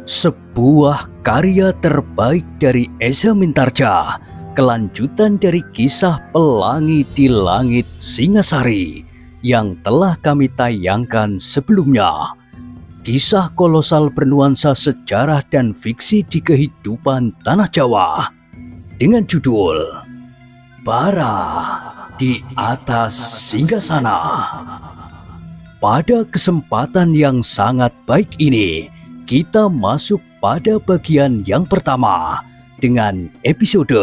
Sebuah karya terbaik dari Eza Mintarja, kelanjutan dari kisah Pelangi di Langit Singasari yang telah kami tayangkan sebelumnya. Kisah kolosal bernuansa sejarah dan fiksi di kehidupan tanah Jawa dengan judul Bara di Atas Singgasana. Pada kesempatan yang sangat baik ini, kita masuk pada bagian yang pertama dengan episode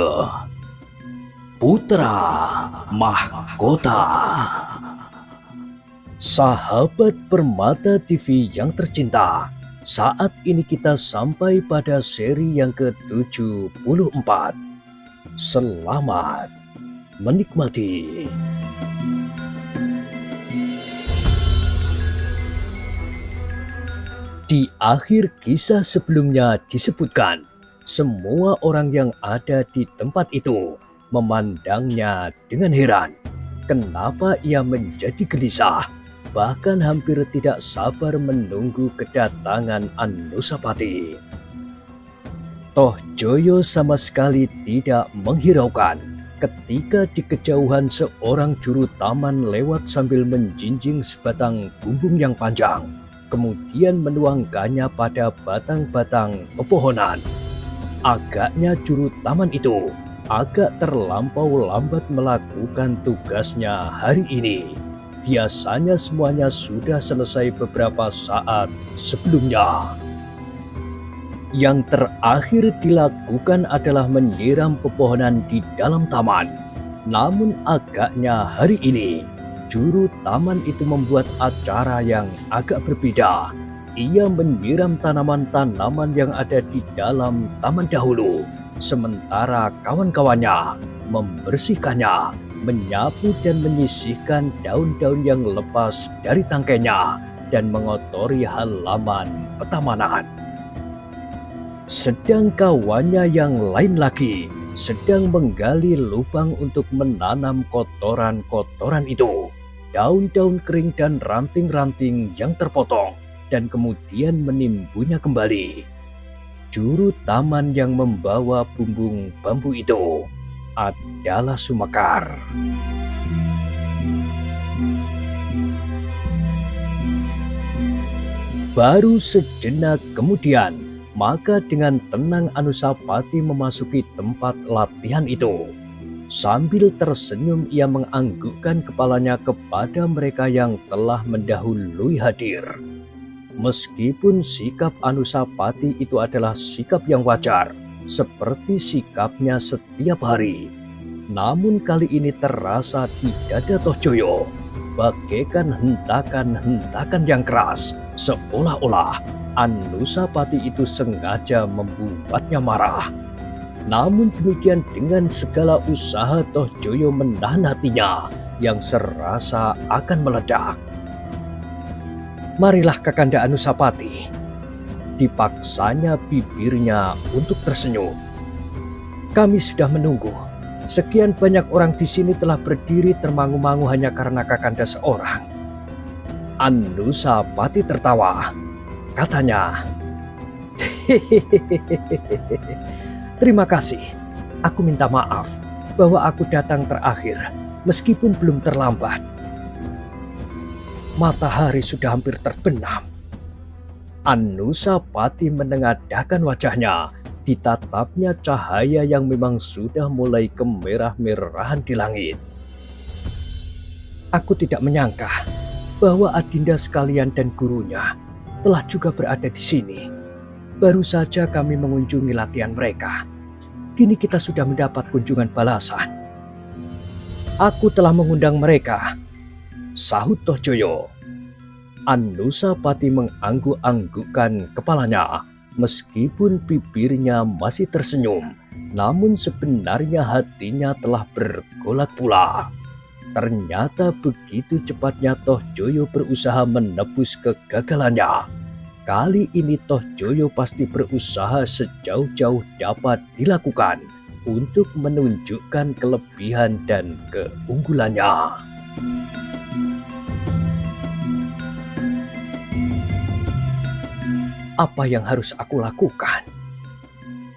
Putra Mahkota. Sahabat Permata TV yang tercinta, saat ini kita sampai pada seri yang ke-74. Selamat menikmati. Di akhir kisah sebelumnya disebutkan, semua orang yang ada di tempat itu memandangnya dengan heran. Kenapa ia menjadi gelisah, bahkan hampir tidak sabar menunggu kedatangan Anusapati. Toh Joyo sama sekali tidak menghiraukan ketika di kejauhan seorang juru taman lewat sambil menjinjing sebatang bumbung yang panjang, kemudian menuangkannya pada batang-batang pepohonan. Agaknya juru taman itu agak terlampau lambat melakukan tugasnya hari ini. Biasanya semuanya sudah selesai beberapa saat sebelumnya. Yang terakhir dilakukan adalah menyiram pepohonan di dalam taman. Namun agaknya hari ini juru taman itu membuat acara yang agak berbeda. Ia menyiram tanaman-tanaman yang ada di dalam taman dahulu, sementara kawan-kawannya membersihkannya, menyapu dan menyisihkan daun-daun yang lepas dari tangkainya dan mengotori halaman petamanan. Sedang kawannya yang lain lagi sedang menggali lubang untuk menanam kotoran-kotoran itu, daun-daun kering dan ranting-ranting yang terpotong, dan kemudian menimbunya kembali. Juru taman yang membawa bumbung bambu itu adalah Sumakar. Baru sejenak kemudian, maka dengan tenang Anusapati memasuki tempat latihan itu. Sambil tersenyum ia menganggukkan kepalanya kepada mereka yang telah mendahului hadir. Meskipun sikap Anusapati itu adalah sikap yang wajar, seperti sikapnya setiap hari, namun kali ini terasa di dada Toh Joyo bagaikan hentakan-hentakan yang keras, seolah-olah Anusapati itu sengaja membuatnya marah. Namun demikian, dengan segala usaha Toh Joyo menahan hatinya yang serasa akan meledak. "Marilah Kakanda Anusapati." Dipaksanya bibirnya untuk tersenyum. "Kami sudah menunggu. Sekian banyak orang di sini telah berdiri termangu-mangu hanya karena Kakanda seorang." Anusapati tertawa. Katanya, "Terima kasih. Aku minta maaf bahwa aku datang terakhir, meskipun belum terlambat." Matahari sudah hampir terbenam. Anusapati menengadahkan wajahnya, ditatapnya cahaya yang memang sudah mulai kemerah-merahan di langit. "Aku tidak menyangka bahwa adinda sekalian dan gurunya telah juga berada di sini. Baru saja kami mengunjungi latihan mereka. Kini kita sudah mendapat kunjungan balasan." "Aku telah mengundang mereka," sahut Toh Joyo. Anusapati mengangguk-anggukkan kepalanya, meskipun bibirnya masih tersenyum, namun sebenarnya hatinya telah bergolak pula. Ternyata begitu cepatnya Toh Joyo berusaha menebus kegagalannya. Kali ini Toh Joyo pasti berusaha sejauh-jauh dapat dilakukan untuk menunjukkan kelebihan dan keunggulannya. Apa yang harus aku lakukan?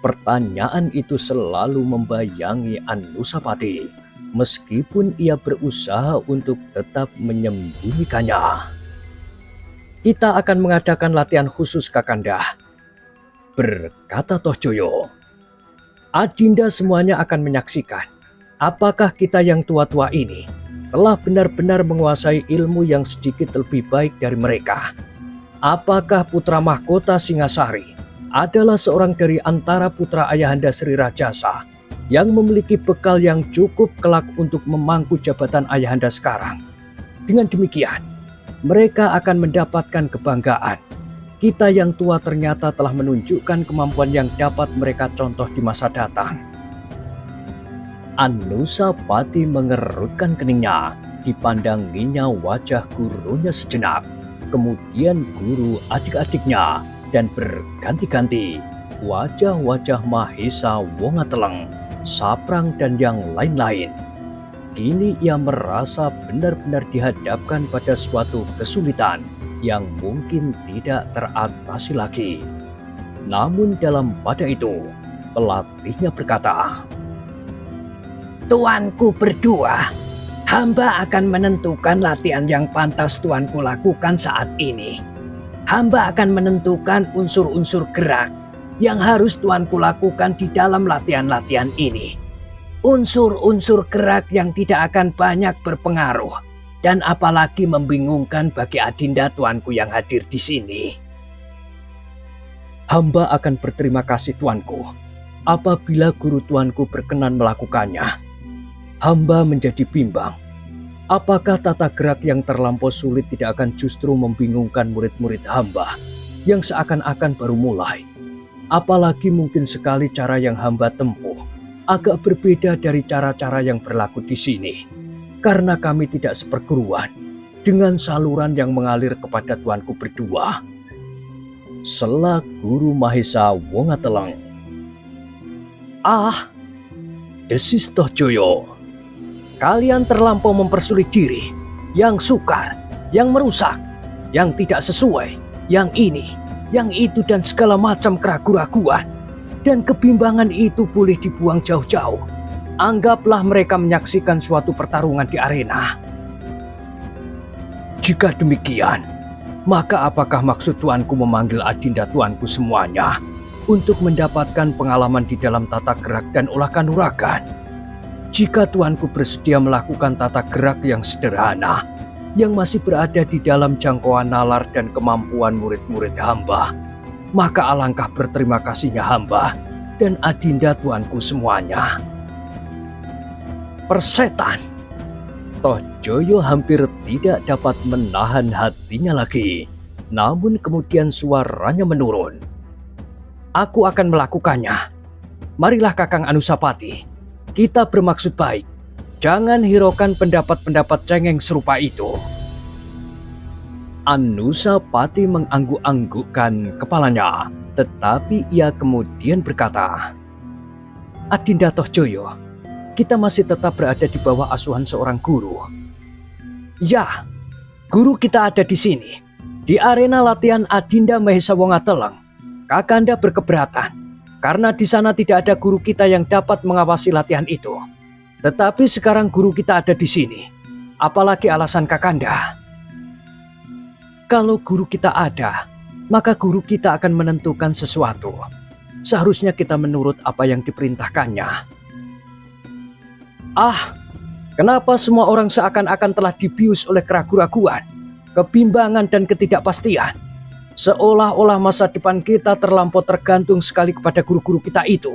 Pertanyaan itu selalu membayangi Anusapati, meskipun ia berusaha untuk tetap menyembunyikannya. Kita akan mengadakan latihan khusus Kakanda, berkata Tohjoyo. Adinda semuanya akan menyaksikan apakah kita yang tua-tua ini telah benar-benar menguasai ilmu yang sedikit lebih baik dari mereka. Apakah putra mahkota Singasari adalah seorang dari antara putra Ayahanda Sri Rajasa yang memiliki bekal yang cukup kelak untuk memangku jabatan Ayahanda sekarang. Dengan demikian, mereka akan mendapatkan kebanggaan. Kita yang tua ternyata telah menunjukkan kemampuan yang dapat mereka contoh di masa datang. Anusapati mengerutkan keningnya, dipandanginya wajah gurunya sejenak, kemudian guru adik-adiknya, dan berganti-ganti wajah-wajah Mahesa Wongateleng, Saprang, dan yang lain-lain. Kini ia merasa benar-benar dihadapkan pada suatu kesulitan yang mungkin tidak teratasi lagi. Namun dalam pada itu, pelatihnya berkata, "Tuanku berdua, hamba akan menentukan latihan yang pantas tuanku lakukan saat ini. Hamba akan menentukan unsur-unsur gerak yang harus tuanku lakukan di dalam latihan-latihan ini. Unsur-unsur gerak yang tidak akan banyak berpengaruh dan apalagi membingungkan bagi adinda tuanku yang hadir di sini." "Hamba akan berterima kasih tuanku apabila guru tuanku berkenan melakukannya. Hamba menjadi bimbang. Apakah tata gerak yang terlampau sulit tidak akan justru membingungkan murid-murid hamba yang seakan-akan baru mulai? Apalagi mungkin sekali cara yang hamba tempuh agak berbeda dari cara-cara yang berlaku di sini, karena kami tidak seperguruan dengan saluran yang mengalir kepada tuanku berdua," sela Guru Mahesa Wongateleng. "Ah," desis Tohjoyo, "kalian terlampau mempersulit diri, yang sukar, yang merusak, yang tidak sesuai, yang ini, yang itu, dan segala macam keraguan-raguan dan kebimbangan itu boleh dibuang jauh-jauh. Anggaplah mereka menyaksikan suatu pertarungan di arena. Jika demikian, maka apakah maksud tuanku memanggil adinda tuanku semuanya untuk mendapatkan pengalaman di dalam tata gerak dan olah kanuragan? Jika tuanku bersedia melakukan tata gerak yang sederhana, yang masih berada di dalam jangkauan nalar dan kemampuan murid-murid hamba, maka alangkah berterima kasihnya hamba dan adinda tuanku semuanya." "Persetan!" Tohjoyo hampir tidak dapat menahan hatinya lagi. Namun kemudian suaranya menurun. "Aku akan melakukannya. Marilah Kakang Anusapati, kita bermaksud baik. Jangan hiraukan pendapat-pendapat cengeng serupa itu." Anusapati mengangguk-anggukkan kepalanya, tetapi ia kemudian berkata, "Adinda Tohjoyo, kita masih tetap berada di bawah asuhan seorang guru." "Ya, guru kita ada di sini, di arena latihan Adinda Mahesa Wongateleng. Kakanda berkeberatan, karena di sana tidak ada guru kita yang dapat mengawasi latihan itu. Tetapi sekarang guru kita ada di sini. Apalagi alasan Kakanda?" "Kalau guru kita ada, maka guru kita akan menentukan sesuatu. Seharusnya kita menurut apa yang diperintahkannya." "Ah, kenapa semua orang seakan-akan telah dibius oleh keraguan-raguan, kebimbangan, dan ketidakpastian? Seolah-olah masa depan kita terlampau tergantung sekali kepada guru-guru kita itu.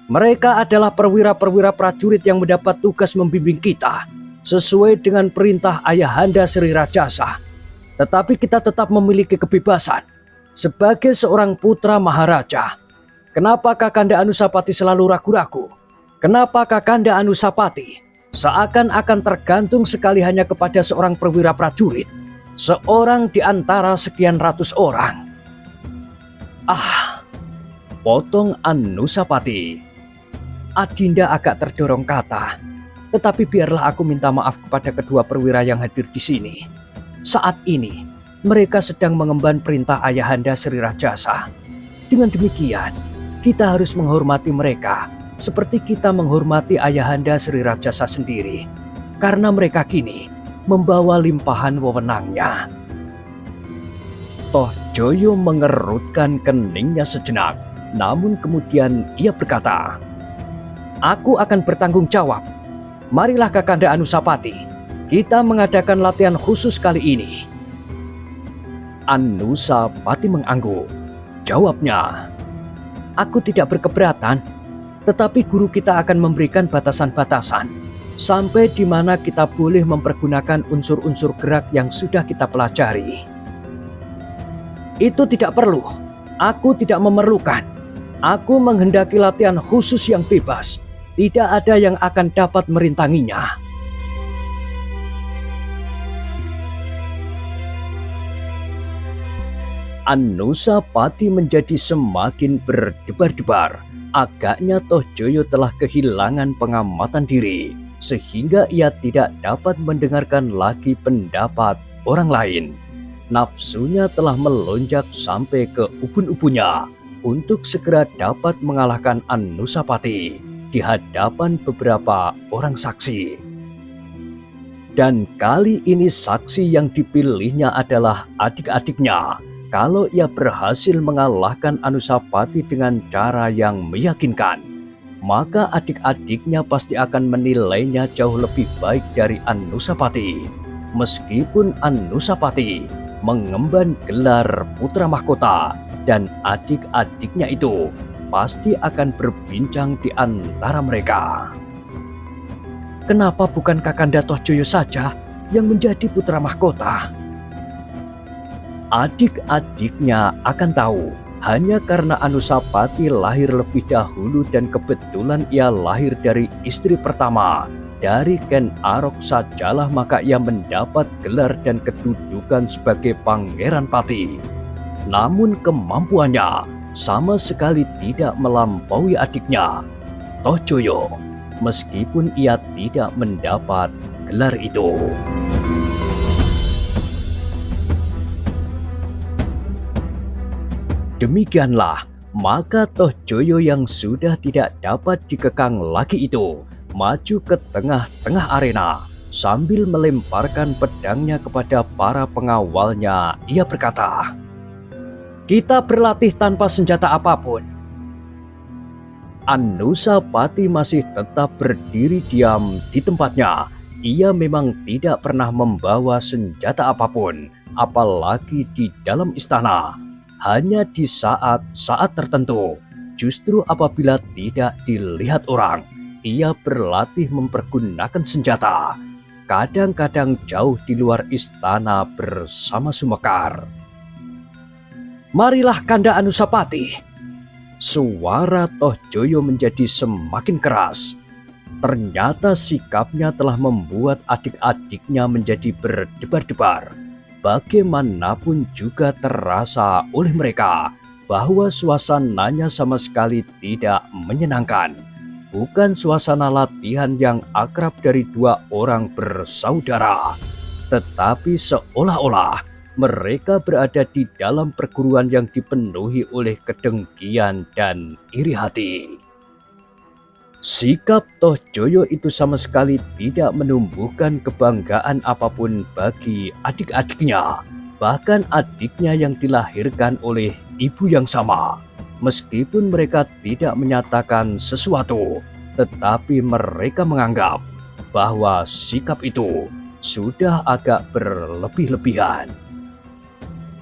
Mereka adalah perwira-perwira prajurit yang mendapat tugas membimbing kita sesuai dengan perintah Ayahanda Sri Rajasa. Tetapi kita tetap memiliki kebebasan sebagai seorang putra Maharaja. Kenapa Kakanda Anusapati selalu ragu-ragu? Kenapa Kakanda Anusapati seakan-akan tergantung sekali hanya kepada seorang perwira prajurit, seorang di antara sekian ratus orang?" "Ah," potong Anusapati. "Adinda agak terdorong kata, tetapi biarlah aku minta maaf kepada kedua perwira yang hadir di sini. Saat ini, Mereka sedang mengemban perintah Ayahanda Sri Rajasa. Dengan demikian, kita harus menghormati mereka seperti kita menghormati Ayahanda Sri Rajasa sendiri, karena mereka kini membawa limpahan wewenangnya. Toh Joyo mengerutkan keningnya sejenak, namun kemudian ia berkata, "Aku akan bertanggung jawab. Marilah Kakanda Anusapati, kita mengadakan latihan khusus kali ini." Anusapati mengangguk. Jawabnya, "Aku tidak berkeberatan, tetapi guru kita akan memberikan batasan-batasan sampai di mana kita boleh mempergunakan unsur-unsur gerak yang sudah kita pelajari." "Itu tidak perlu. Aku tidak memerlukan. Aku menghendaki latihan khusus yang bebas. Tidak ada yang akan dapat merintanginya." Anusapati menjadi semakin berdebar-debar. Agaknya Toh Joyo telah kehilangan pengamatan diri, sehingga ia tidak dapat mendengarkan lagi pendapat orang lain. Nafsunya telah melonjak sampai ke ubun-ubunnya untuk segera dapat mengalahkan Anusapati di hadapan beberapa orang saksi. Dan kali ini saksi yang dipilihnya adalah adik-adiknya. Kalau ia berhasil mengalahkan Anusapati dengan cara yang meyakinkan, maka adik-adiknya pasti akan menilainya jauh lebih baik dari Anusapati. Meskipun Anusapati mengemban gelar putra mahkota, dan adik-adiknya itu pasti akan berbincang di antara mereka. Kenapa bukan Kakanda Toh Joyo saja yang menjadi putra mahkota? Adik-adiknya akan tahu, hanya karena Anusapati lahir lebih dahulu dan kebetulan ia lahir dari istri pertama dari Ken Arok sajalah, maka ia mendapat gelar dan kedudukan sebagai Pangeran Pati. Namun kemampuannya sama sekali tidak melampaui adiknya, Toh Joyo, meskipun ia tidak mendapat gelar itu. Demikianlah, maka Toh Joyo yang sudah tidak dapat dikekang lagi itu maju ke tengah-tengah arena sambil melemparkan pedangnya kepada para pengawalnya. Ia berkata, "Kita berlatih tanpa senjata apapun." Anusapati masih tetap berdiri diam di tempatnya. Ia memang tidak pernah membawa senjata apapun, apalagi di dalam istana. Hanya di saat-saat tertentu, justru apabila tidak dilihat orang, ia berlatih mempergunakan senjata. Kadang-kadang jauh di luar istana bersama Sumekar. "Marilah Kanda Anusapati." Suara Toh Joyo menjadi semakin keras. Ternyata sikapnya telah membuat adik-adiknya menjadi berdebar-debar. Bagaimanapun juga terasa oleh mereka bahwa suasananya sama sekali tidak menyenangkan. Bukan suasana latihan yang akrab dari dua orang bersaudara, tetapi seolah-olah mereka berada di dalam perguruan yang dipenuhi oleh kedengkian dan iri hati. Sikap Toh Joyo itu sama sekali tidak menumbuhkan kebanggaan apapun bagi adik-adiknya, bahkan adiknya yang dilahirkan oleh ibu yang sama. Meskipun mereka tidak menyatakan sesuatu, tetapi mereka menganggap bahwa sikap itu sudah agak berlebih-lebihan.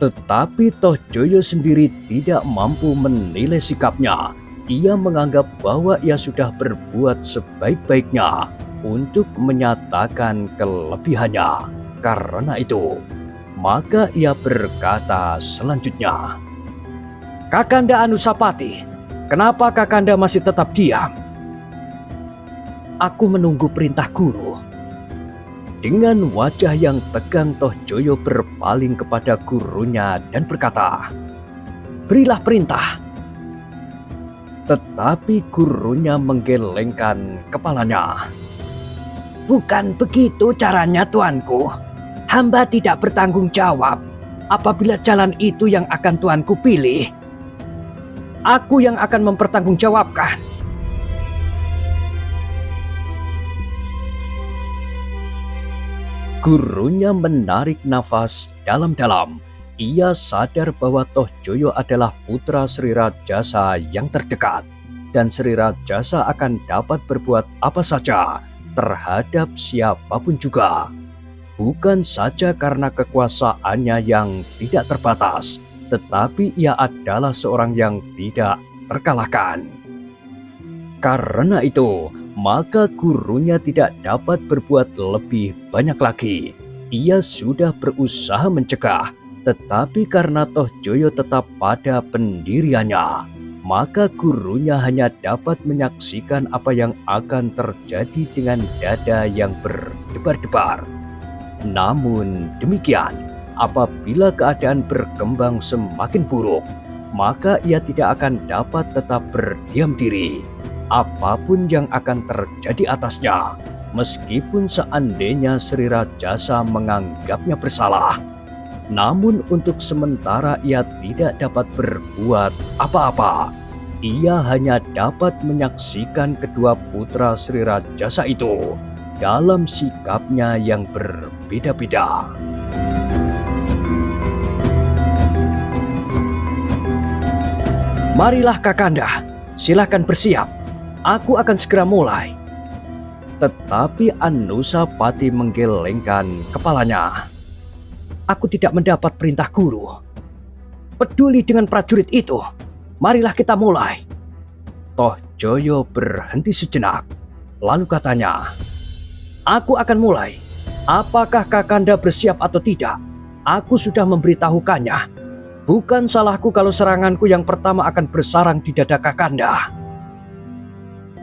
Tetapi Toh Joyo sendiri tidak mampu menilai sikapnya. Ia menganggap bahwa ia sudah berbuat sebaik-baiknya untuk menyatakan kelebihannya. Karena itu, maka ia berkata selanjutnya, "Kakanda Anusapati, kenapa Kakanda masih tetap diam?" "Aku menunggu perintah guru." Dengan wajah yang tegang, Toh Joyo berpaling kepada gurunya dan berkata, "Berilah perintah." Tetapi gurunya menggelengkan kepalanya. "Bukan begitu caranya, tuanku. Hamba tidak bertanggung jawab. Apabila jalan itu yang akan tuanku pilih, aku yang akan mempertanggungjawabkan. Gurunya menarik nafas dalam-dalam. Ia sadar bahwa Toh Joyo adalah putra Sri Rajasa yang terdekat, dan Sri Rajasa akan dapat berbuat apa saja terhadap siapapun juga. Bukan saja karena kekuasaannya yang tidak terbatas, tetapi ia adalah seorang yang tidak terkalahkan. Karena itu, maka gurunya tidak dapat berbuat lebih banyak lagi. Ia sudah berusaha mencegah, tetapi karena Toh Joyo tetap pada pendiriannya, maka gurunya hanya dapat menyaksikan apa yang akan terjadi dengan dada yang berdebar-debar. Namun demikian, apabila keadaan berkembang semakin buruk, maka ia tidak akan dapat tetap berdiam diri. Apapun yang akan terjadi atasnya, meskipun seandainya Sri Rajasa menganggapnya bersalah, namun untuk sementara ia tidak dapat berbuat apa-apa. Ia hanya dapat menyaksikan kedua putra Sri Rajasa itu dalam sikapnya yang berbeda-beda. Marilah Kakanda, silakan bersiap. Aku akan segera mulai. Tetapi Anusapati menggelengkan kepalanya. Aku tidak mendapat perintah guru. Peduli dengan prajurit itu. Marilah kita mulai. Toh Joyo berhenti sejenak. Lalu katanya, aku akan mulai. Apakah Kakanda bersiap atau tidak? Aku sudah memberitahukannya. Bukan salahku kalau seranganku yang pertama akan bersarang di dada Kakanda.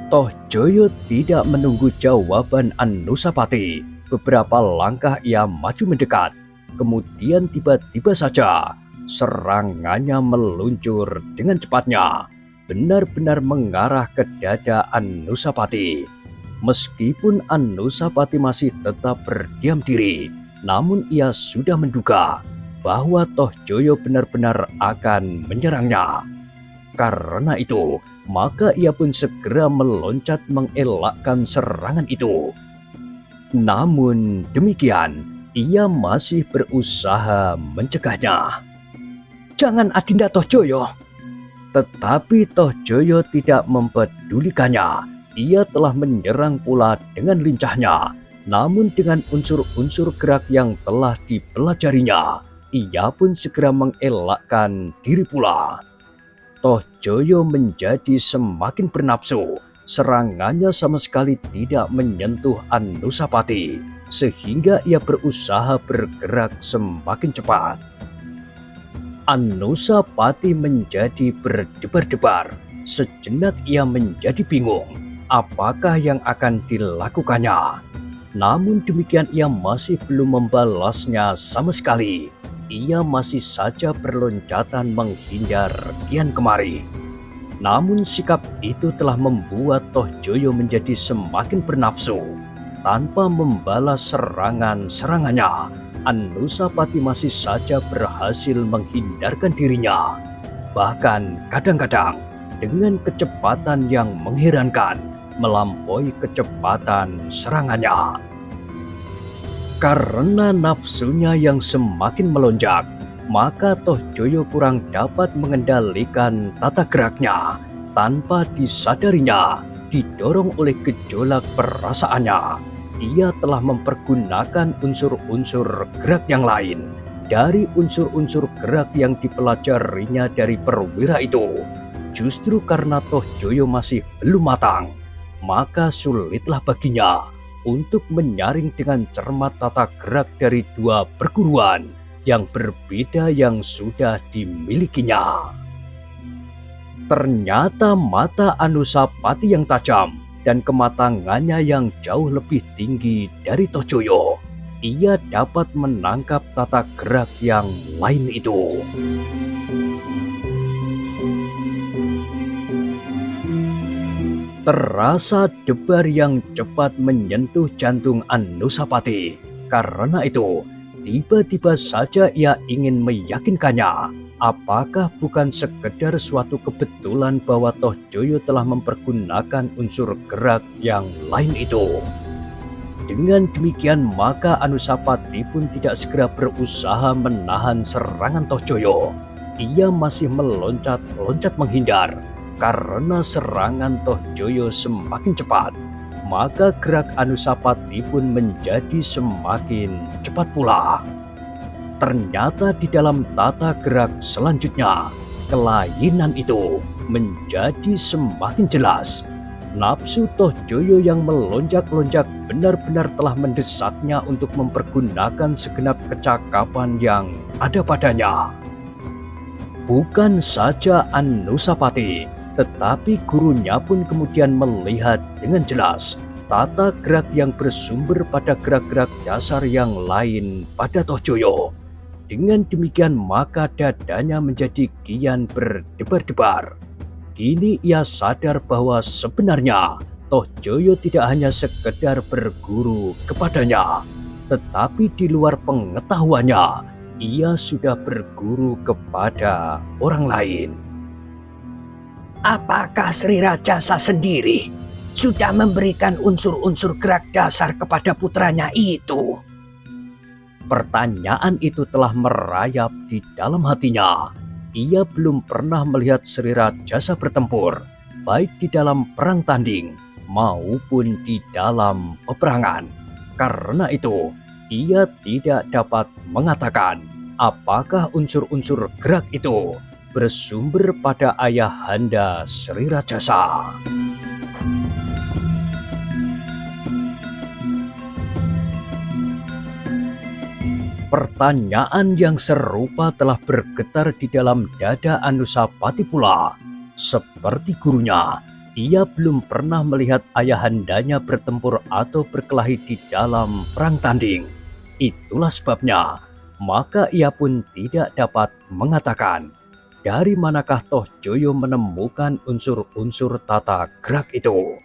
Toh Joyo tidak menunggu jawaban Anusapati. Beberapa langkah ia maju mendekat. Kemudian tiba-tiba saja serangannya meluncur dengan cepatnya, benar-benar mengarah ke dada Anusapati. Meskipun Anusapati masih tetap berdiam diri, namun ia sudah menduga bahwa Toh Joyo benar-benar akan menyerangnya. Karena itu, maka ia pun segera meloncat mengelakkan serangan itu. Namun demikian, ia masih berusaha mencegahnya. Jangan Adinda Toh Joyo. Tetapi Toh Joyo tidak mempedulikannya. Ia telah menyerang pula dengan lincahnya. Namun dengan unsur-unsur gerak yang telah dipelajarinya, ia pun segera mengelakkan diri pula. Toh Joyo menjadi semakin bernafsu. Serangannya sama sekali tidak menyentuh Anusapati, sehingga ia berusaha bergerak semakin cepat. Anusapati menjadi berdebar-debar. Sejenak ia menjadi bingung apakah yang akan dilakukannya. Namun demikian ia masih belum membalasnya sama sekali. Ia masih saja berloncatan menghindar kian kemari. Namun sikap itu telah membuat Toh Joyo menjadi semakin bernafsu. Tanpa membalas serangan-serangannya, Anusapati masih saja berhasil menghindarkan dirinya. Bahkan kadang-kadang dengan kecepatan yang mengherankan, melampaui kecepatan serangannya. Karena nafsunya yang semakin melonjak, maka Toh Joyo kurang dapat mengendalikan tata geraknya. Tanpa disadarinya, didorong oleh gejolak perasaannya, ia telah mempergunakan unsur-unsur gerak yang lain dari unsur-unsur gerak yang dipelajarinya dari perwira itu. Justru karena Toh Joyo masih belum matang, maka sulitlah baginya untuk menyaring dengan cermat tata gerak dari dua perguruan yang berbeda yang sudah dimilikinya. Ternyata mata Anusapati yang tajam dan kematangannya yang jauh lebih tinggi dari Toh Joyo. Ia dapat menangkap tata gerak yang lain itu. Terasa debar yang cepat menyentuh jantung Anusapati. Karena itu, Tiba-tiba saja ia ingin meyakinkannya. Apakah bukan sekedar suatu kebetulan bahwa Toh Joyo telah mempergunakan unsur gerak yang lain itu? Dengan demikian maka Anusapati pun tidak segera berusaha menahan serangan Toh Joyo. Ia masih meloncat-loncat menghindar. Karena serangan Toh Joyo semakin cepat, maka gerak Anusapati pun menjadi semakin cepat pula. Ternyata di dalam tata gerak selanjutnya, kelainan itu menjadi semakin jelas. Nafsu Toh Joyo yang melonjak-lonjak benar-benar telah mendesaknya untuk mempergunakan segenap kecakapan yang ada padanya. Bukan saja Anusapati, tetapi gurunya pun kemudian melihat dengan jelas tata gerak yang bersumber pada gerak-gerak dasar yang lain pada Toh Joyo. Dengan demikian maka dadanya menjadi kian berdebar-debar. Kini ia sadar bahwa sebenarnya Toh Joyo tidak hanya sekedar berguru kepadanya, tetapi di luar pengetahuannya, ia sudah berguru kepada orang lain. Apakah Sri Rajasa sendiri sudah memberikan unsur-unsur gerak dasar kepada putranya itu? Pertanyaan itu telah merayap di dalam hatinya. Ia belum pernah melihat Sri Rajasa bertempur, baik di dalam perang tanding maupun di dalam peperangan. Karena itu, ia tidak dapat mengatakan apakah unsur-unsur gerak itu bersumber pada ayahanda Sri Rajasa. Pertanyaan yang serupa telah bergetar di dalam dada Anusapati pula. Seperti gurunya, ia belum pernah melihat ayahandanya bertempur atau berkelahi di dalam perang tanding. Itulah sebabnya, maka ia pun tidak dapat mengatakan dari manakah Toh Joyo menemukan unsur-unsur tata gerak itu.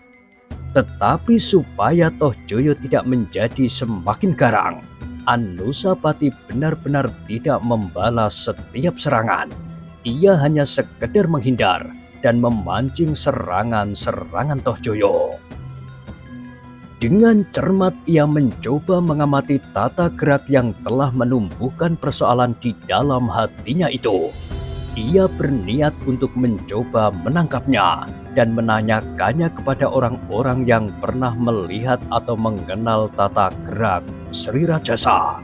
Tetapi supaya Toh Joyo tidak menjadi semakin garang, Anusapati benar-benar tidak membalas setiap serangan. Ia hanya sekedar menghindar dan memancing serangan-serangan Toh Joyo. Dengan cermat ia mencoba mengamati tata gerak yang telah menumbuhkan persoalan di dalam hatinya itu. Ia berniat untuk mencoba menangkapnya dan menanyakannya kepada orang-orang yang pernah melihat atau mengenal tata gerak Sri Rajasa.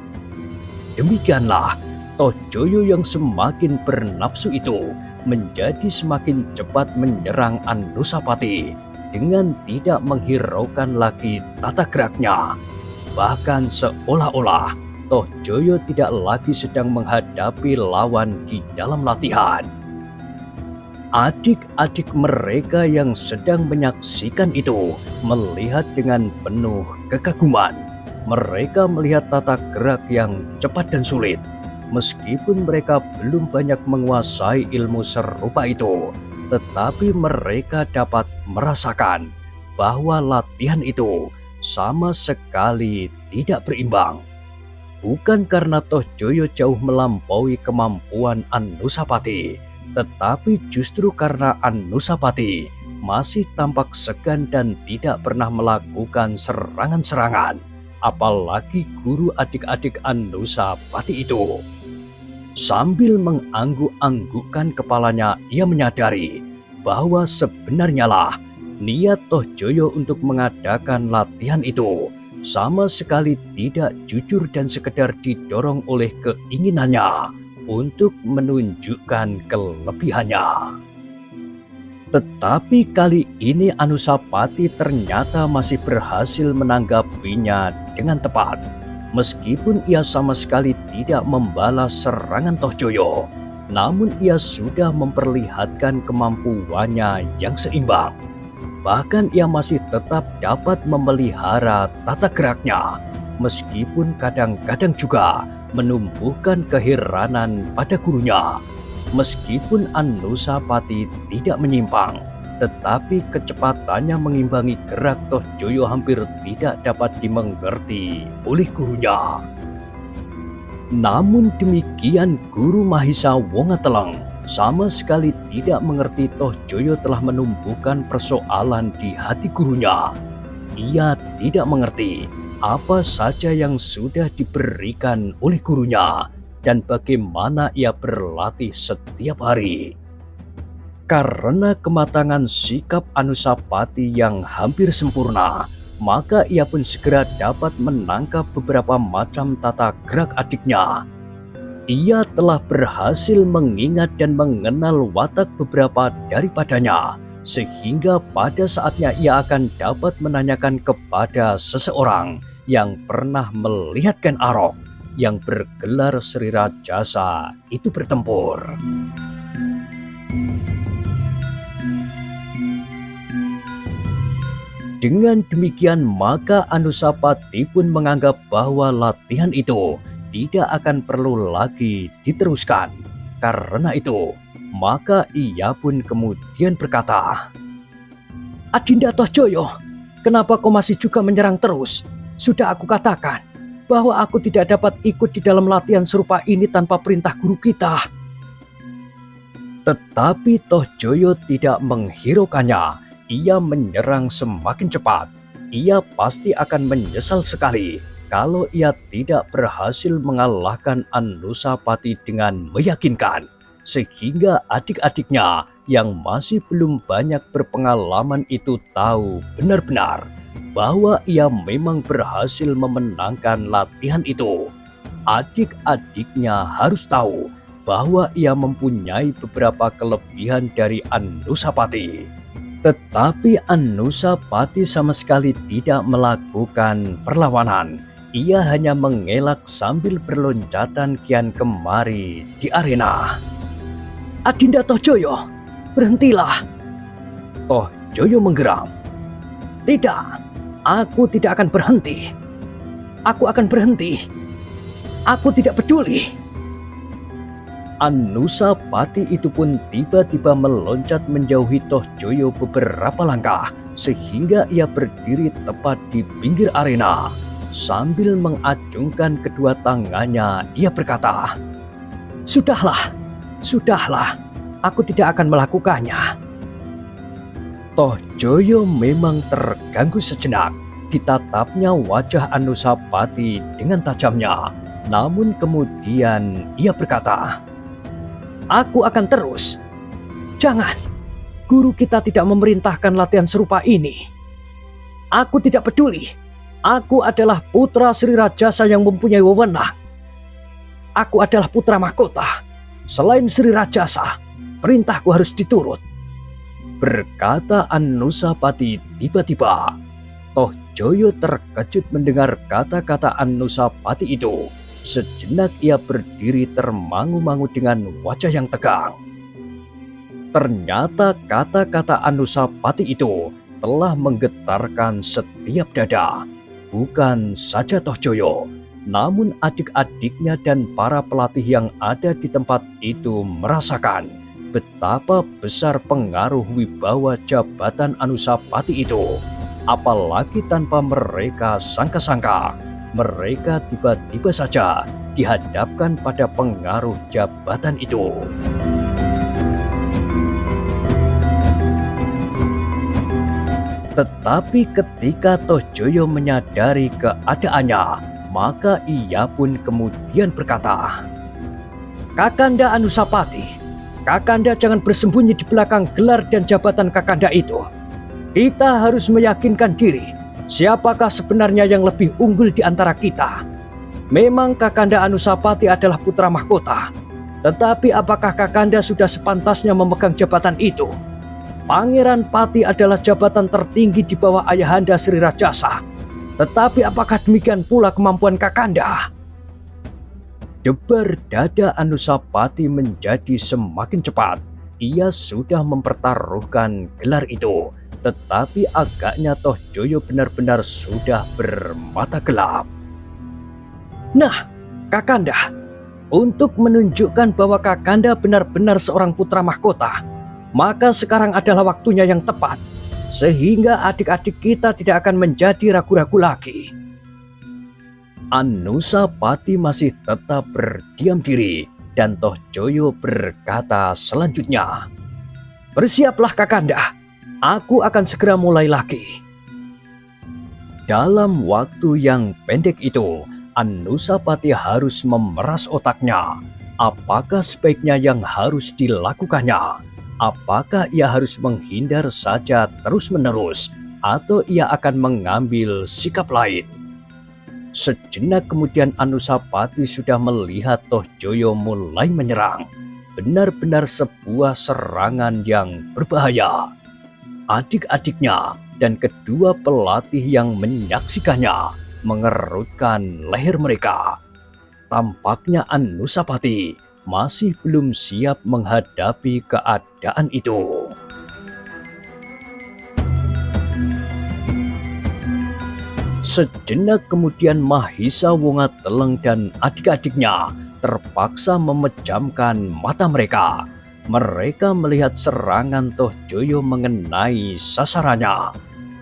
Demikianlah, Toh Joyo yang semakin bernafsu itu menjadi semakin cepat menyerang Anusapati dengan tidak menghiraukan lagi tata geraknya. Bahkan seolah-olah Toh Joyo tidak lagi sedang menghadapi lawan di dalam latihan. Adik-adik mereka yang sedang menyaksikan itu melihat dengan penuh kekaguman. Mereka melihat tata gerak yang cepat dan sulit. Meskipun mereka belum banyak menguasai ilmu serupa itu, tetapi mereka dapat merasakan bahwa latihan itu sama sekali tidak berimbang. Bukan karena Toh Joyo jauh melampaui kemampuan Anusapati, tetapi justru karena Anusapati masih tampak segan dan tidak pernah melakukan serangan-serangan, apalagi guru adik-adik Anusapati itu. Sambil mengangguk-anggukkan kepalanya, ia menyadari bahwa sebenarnya lah niat Toh Joyo untuk mengadakan latihan itu sama sekali tidak jujur dan sekedar didorong oleh keinginannya untuk menunjukkan kelebihannya. Tetapi kali ini Anusapati ternyata masih berhasil menanggapinya dengan tepat. Meskipun ia sama sekali tidak membalas serangan Toh Joyo, namun ia sudah memperlihatkan kemampuannya yang seimbang. Bahkan ia masih tetap dapat memelihara tata geraknya, meskipun kadang-kadang juga menumbuhkan keheranan pada gurunya. Meskipun Anusapati tidak menyimpang, tetapi kecepatannya mengimbangi gerak Toh Joyo hampir tidak dapat dimengerti oleh gurunya. Namun demikian Guru Mahisa Wongateleng sama sekali tidak mengerti Toh Joyo telah menumbuhkan persoalan di hati gurunya. Ia tidak mengerti apa saja yang sudah diberikan oleh gurunya dan bagaimana ia berlatih setiap hari. Karena kematangan sikap Anusapati yang hampir sempurna, maka ia pun segera dapat menangkap beberapa macam tata gerak adiknya. Ia telah berhasil mengingat dan mengenal watak beberapa daripadanya, sehingga pada saatnya ia akan dapat menanyakan kepada seseorang yang pernah melihat Ken Arok yang bergelar Sri Rajasa itu bertempur. Dengan demikian maka Anusapati pun menganggap bahwa latihan itu tidak akan perlu lagi diteruskan. Karena itu, maka ia pun kemudian berkata, "Adinda Toh Joyo, kenapa kau masih juga menyerang terus? Sudah aku katakan bahwa aku tidak dapat ikut di dalam latihan serupa ini tanpa perintah guru kita." Tetapi Toh Joyo tidak menghiraukannya. Ia menyerang semakin cepat. Ia pasti akan menyesal sekali kalau ia tidak berhasil mengalahkan Anusapati dengan meyakinkan, sehingga adik-adiknya yang masih belum banyak berpengalaman itu tahu benar-benar bahwa ia memang berhasil memenangkan latihan itu. Adik-adiknya harus tahu bahwa ia mempunyai beberapa kelebihan dari Anusapati. Tetapi Anusapati sama sekali tidak melakukan perlawanan. Ia hanya mengelak sambil berloncatan kian kemari di arena. "Adinda Toh Joyo, berhentilah!" Toh Joyo menggeram. "Tidak, aku tidak akan berhenti. Aku akan berhenti. Aku tidak peduli." Anusapati itu pun tiba-tiba meloncat menjauhi Toh Joyo beberapa langkah, sehingga ia berdiri tepat di pinggir arena. Sambil mengacungkan kedua tangannya, ia berkata, "Sudahlah, sudahlah, aku tidak akan melakukannya." Toh Joyo memang terganggu sejenak. Ditatapnya wajah Anusapati dengan tajamnya. Namun kemudian ia berkata, "Aku akan terus. Jangan, guru kita tidak memerintahkan latihan serupa ini. Aku tidak peduli. Aku adalah putra Sri Rajasa yang mempunyai wewenang. Aku adalah putra mahkota. Selain Sri Rajasa, perintahku harus diturut." Berkata Anusapati tiba-tiba. Toh Joyo terkejut mendengar kata-kata Anusapati itu. Sejenak ia berdiri termangu-mangu dengan wajah yang tegang. Ternyata kata-kata Anusapati itu telah menggetarkan setiap dada. Bukan saja Toh Joyo, namun adik-adiknya dan para pelatih yang ada di tempat itu merasakan betapa besar pengaruh wibawa jabatan Anusapati itu. Apalagi tanpa mereka sangka-sangka, mereka tiba-tiba saja dihadapkan pada pengaruh jabatan itu. Tetapi ketika Toh Joyo menyadari keadaannya, maka ia pun kemudian berkata, "Kakanda Anusapati, Kakanda jangan bersembunyi di belakang gelar dan jabatan Kakanda itu. Kita harus meyakinkan diri, siapakah sebenarnya yang lebih unggul di antara kita. Memang Kakanda Anusapati adalah putra mahkota, tetapi apakah Kakanda sudah sepantasnya memegang jabatan itu? Pangeran Pati adalah jabatan tertinggi di bawah Ayahanda Sri Rajasa. Tetapi apakah demikian pula kemampuan Kakanda?" Debar dada Anusapati menjadi semakin cepat. Ia sudah mempertaruhkan gelar itu. Tetapi agaknya Toh Joyo benar-benar sudah bermata gelap. "Nah, Kakanda, untuk menunjukkan bahwa Kakanda benar-benar seorang putra mahkota, maka sekarang adalah waktunya yang tepat, sehingga adik-adik kita tidak akan menjadi ragu-ragu lagi." Anusapati masih tetap berdiam diri dan Toh Joyo berkata selanjutnya, "Bersiaplah Kakanda, aku akan segera mulai lagi." Dalam waktu yang pendek itu, Anusapati harus memeras otaknya. Apakah sebaiknya yang harus dilakukannya? Apakah ia harus menghindar saja terus-menerus, atau ia akan mengambil sikap lain? Sejenak kemudian Anusapati sudah melihat Toh Joyo mulai menyerang. Benar-benar sebuah serangan yang berbahaya. Adik-adiknya dan kedua pelatih yang menyaksikannya mengerutkan leher mereka. Tampaknya Anusapati masih belum siap menghadapi keadaan itu. Sejenak kemudian Mahisa Wongateleng dan adik-adiknya terpaksa memejamkan mata mereka. Mereka melihat serangan Toh Joyo mengenai sasarannya.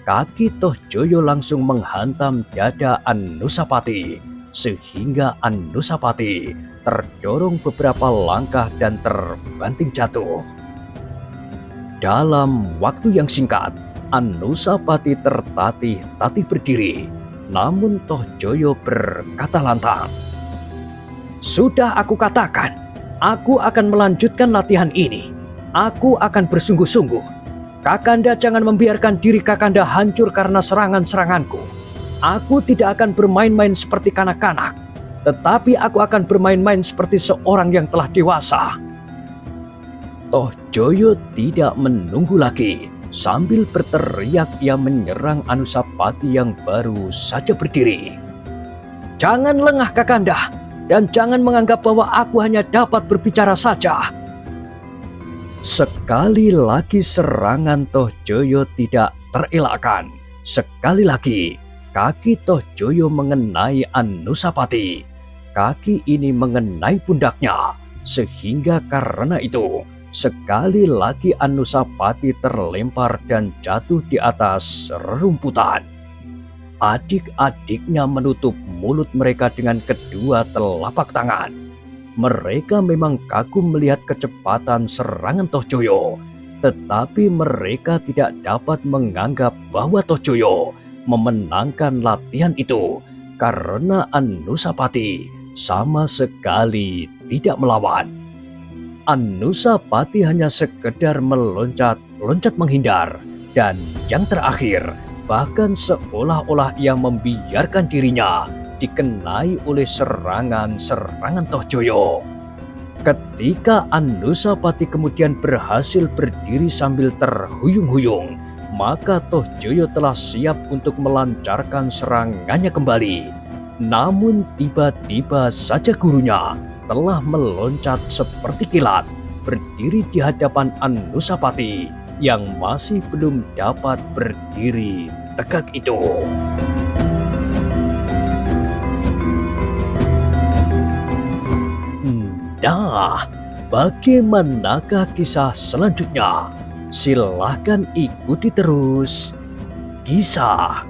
Kaki Toh Joyo langsung menghantam dada Anusapati, sehingga Anusapati terdorong beberapa langkah dan terbanting jatuh. Dalam waktu yang singkat, Anusapati tertatih-tatih berdiri, namun Toh Joyo berkata lantang, "Sudah aku katakan, aku akan melanjutkan latihan ini. Aku akan bersungguh-sungguh. Kakanda jangan membiarkan diri Kakanda hancur karena serangan-seranganku. Aku tidak akan bermain-main seperti kanak-kanak, tetapi aku akan bermain-main seperti seorang yang telah dewasa." Toh Joyo tidak menunggu lagi. Sambil berteriak ia menyerang Anusapati yang baru saja berdiri. "Jangan lengah Kakanda, dan jangan menganggap bahwa aku hanya dapat berbicara saja." Sekali lagi serangan Toh Joyo tidak terelakkan. Sekali lagi kaki Toh Joyo mengenai Anusapati. Kaki ini mengenai pundaknya, sehingga karena itu sekali lagi Anusapati terlempar dan jatuh di atas rerumputan. Adik-adiknya menutup mulut mereka dengan kedua telapak tangan. Mereka memang kagum melihat kecepatan serangan Toh Joyo, tetapi mereka tidak dapat menganggap bahwa Toh Joyo memenangkan latihan itu karena Anusapati sama sekali tidak melawan. Anusapati hanya sekedar meloncat-loncat menghindar, dan yang terakhir bahkan seolah-olah ia membiarkan dirinya dikenai oleh serangan-serangan Toh Joyo. Ketika Anusapati kemudian berhasil berdiri sambil terhuyung-huyung, maka Toh Joyo telah siap untuk melancarkan serangannya kembali. Namun tiba-tiba saja gurunya telah meloncat seperti kilat, berdiri di hadapan Anusapati yang masih belum dapat berdiri tegak itu. Nah, bagaimanakah kisah selanjutnya? Silahkan ikuti terus. Kisah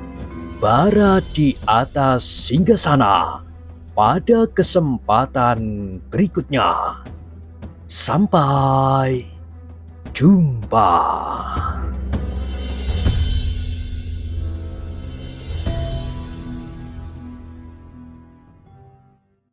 Bara di Atas Singgasana pada kesempatan berikutnya. Sampai jumpa.